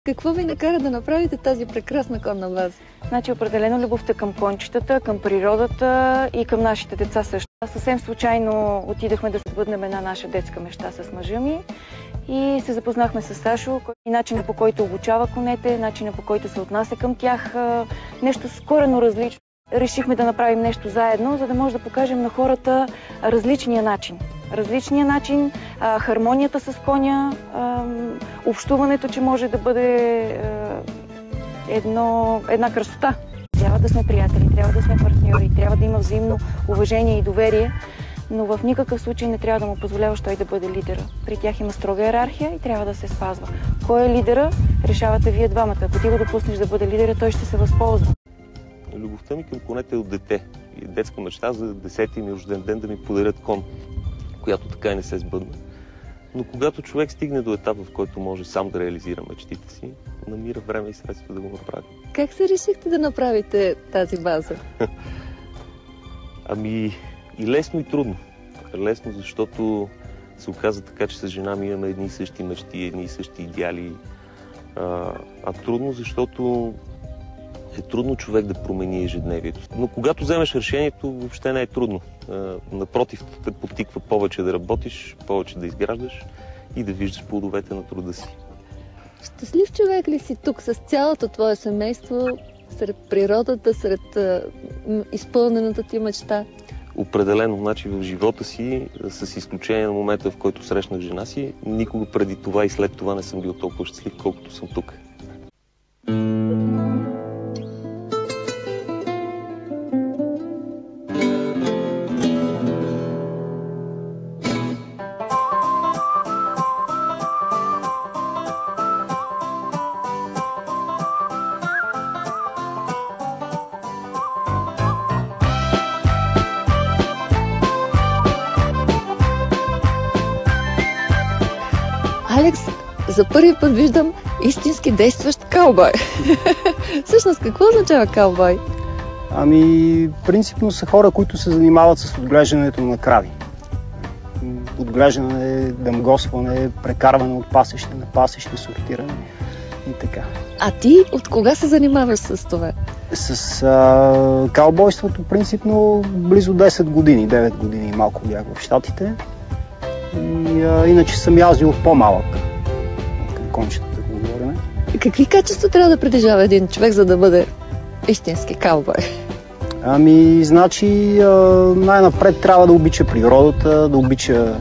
Какво ви накара да направите тази прекрасна конна база? Значи определено любовта към кончетата, към природата и към нашите деца също. Съвсем случайно отидахме да сбъднем една наша детска мечта с мъжа ми и се запознахме с Сашо. Начинът, по който обучава конете, начинът, по който се отнася към тях, нещо коренно различно. Решихме да направим нещо заедно, за да може да покажем на хората различния начин. Различния начин, хармонията с коня, общуването, че може да бъде една красота. Трябва да сме приятели, трябва да сме партньори, трябва да има взаимно уважение и доверие, но в никакъв случай не трябва да му позволяваш той да бъде лидера. При тях има строга иерархия и трябва да се спазва. Кой е лидера, решавате вие двамата. Ако ти го допуснеш да бъде лидера, той ще се възползва. Любовта ми към конете е от дете. И детска мечта за 10-ти ми рожден ден да ми подарят кон, която така и не се сбъдна. Но когато човек стигне до етап, в който може сам да реализира мечтите си, намира време и средства да го направи. Как се решихте да направите тази база? Ами и лесно и трудно. Лесно, защото се оказа така, че с жена ми имаме едни и същи мечти, едни и същи идеали. А трудно, защото е трудно човек да промени ежедневието. Но когато вземеш решението, въобще не е трудно. Напротив, те подтиква повече да работиш, повече да изграждаш и да виждаш плодовете на труда си. Щастлив човек ли си тук с цялото твое семейство, сред природата, сред изпълнената ти мечта? Определено, значи в живота си, с изключение на момента, в който срещнах жена си, никога преди това и след това не съм бил толкова щастлив, колкото съм тук. Алекс, за първи път виждам истински действащ каубой. Всъщност, какво означава каубой? Ами, принципно са хора, които се занимават с отглеждането на крави. Отглеждане, дъмгосване, прекарване от пасеще на пасеще, сортиране и така. А ти от кога се занимаваш с това? С каубойството принципно близо 10 години, 9 години малко бях в Щатите. И иначе съм язил по-малък. Към кончетата го говорим. Какви качества трябва да притежава един човек, за да бъде истински каубой? Ами, значи, най-напред трябва да обича природата, да обича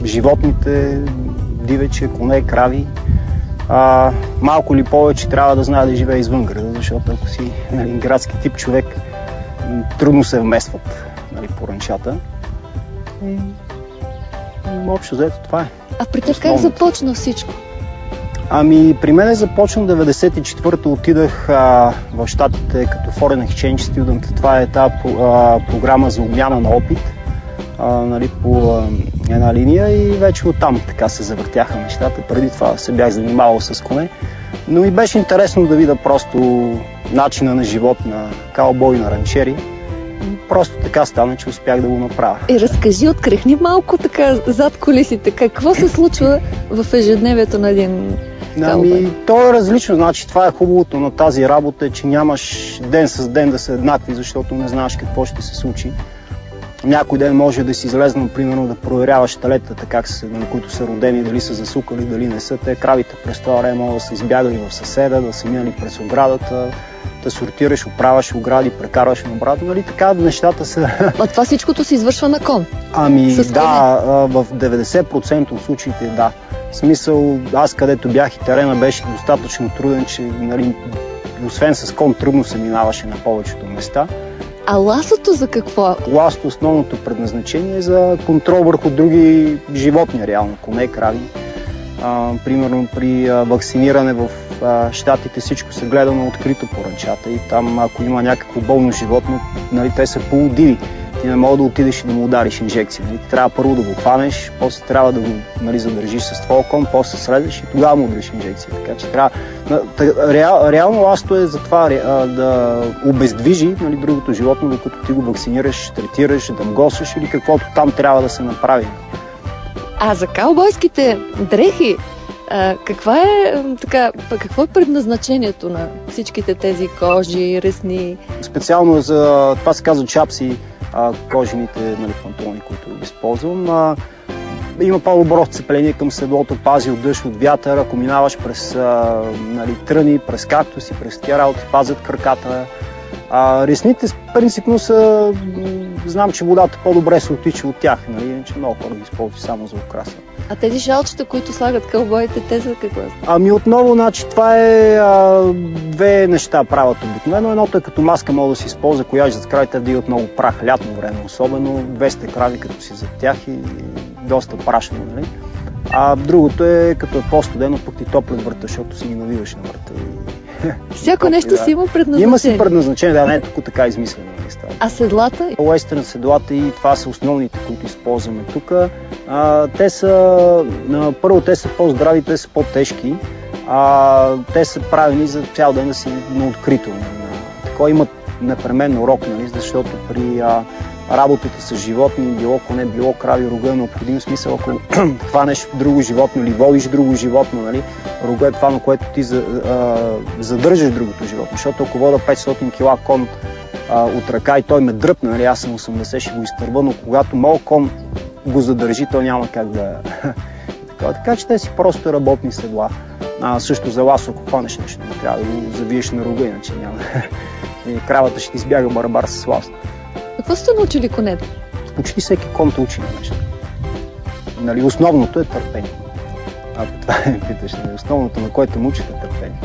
животните, дивече, коне, крави. Малко или повече трябва да знае да живее извън града, защото ако си градски тип човек, трудно се вместват по ранчата. Общо взето това е. А при теб как започна всичко? Ами при мен започна 94-та, отидах в Щатите като Foreign Exchange Student. Това е тази програма за обмяна на опит по една линия и вече оттам така се завъртяха нещата. Преди това се бях занимавал с коне, но ми беше интересно да видя просто начина на живот на каубой, на ранчери. Просто така стана, че успях да го направя. Разкажи, открехни малко така зад кулисите. Какво се случва в ежедневието на един каубой? Ами, то е различно. Значи, това е хубавото на тази работа, че нямаш ден с ден да са еднакви, защото не знаеш какво ще се случи. Някой ден може да си излезнал, примерно, да проверяваш талетата, на които са родени, дали са засукали, дали не са. Те кравите през това време могат да са избягали в съседа, да са минали през оградата, да сортираш, оправяш огради, прекарваш обратно, нали така нещата са... А това всичкото се извършва на кон? Ами да, в 90% от случаите да. В смисъл, аз където бях и терена беше достатъчно труден, че нали, освен с кон трудно се минаваше на повечето места. А ласото за какво? Ласото, основното предназначение е за контрол върху други животни, реално, коне, крави. Примерно при вакциниране в Щатите всичко се гледа на открито по ранчата и там ако има някакво болно животно, нали, те са полудиви. Ти не мога да отидеш и да му удариш инжекция. Нали? Трябва първо да го хванеш, после трябва да го задържиш с твоя кон, после слезеш и тогава му удариш инжекция. Така че трябва... Реално ласто е за това да обездвижи другото животно, докато ти го вакцинираш, третираш, да мгосваш или каквото там трябва да се направи. А за каубойските дрехи Какво е предназначението на всичките тези кожи, ресни? Специално за това се казва чапси, кожените панталони, които използвам. Има по-добро сцепление към седлото, пази от дъжд, от вятър. Ако минаваш през тръни, през кактуси, през тия работи, пазят краката. Ресните принципно са... Знам, че водата по-добре се оттича от тях, иначе много хора ги използват само за украса. А тези шалчета, които слагат кълбоите, те за какво? Отново, това е две неща правят обикновено. Едното е като маска, може да се използва, която зад крайите да имат много прах, лятно време особено, 200 крави като си зад тях и доста прашно, нали? А другото е като е по-студено, пък ти топлят врата, защото си ги навиваш на врата. Всяко нещо си има предназначение. Има си предназначение, не е тук така измислено. А седлата? Уестърн седлата и това са основните, които използваме тук. Те са по-здрави, те са по-тежки. Те са правени за цял ден да си на открито. Такова имат непременно урок, защото при работата с животни, било коне, било крави, рога е необходим смисъл, ако хванеш друго животно или водиш друго животно, рога е това, на което ти задържаш другото животно, защото ако вода 500 кг кон от ръка и той ме дръпне, аз съм 80, ще го изтърва, но когато моят кон го задържи, то няма как да... Така че те си просто работни седла. Също за ласо, ако хванеш нещо, не трябва да го завиеш на рога, иначе няма. И кравата ще избяга барабар с ласно. Какво сте научили конете? Почти всеки кон те учи на нещо. Основното е търпение. Ако това питаш, основното, на което ме учите, е търпение.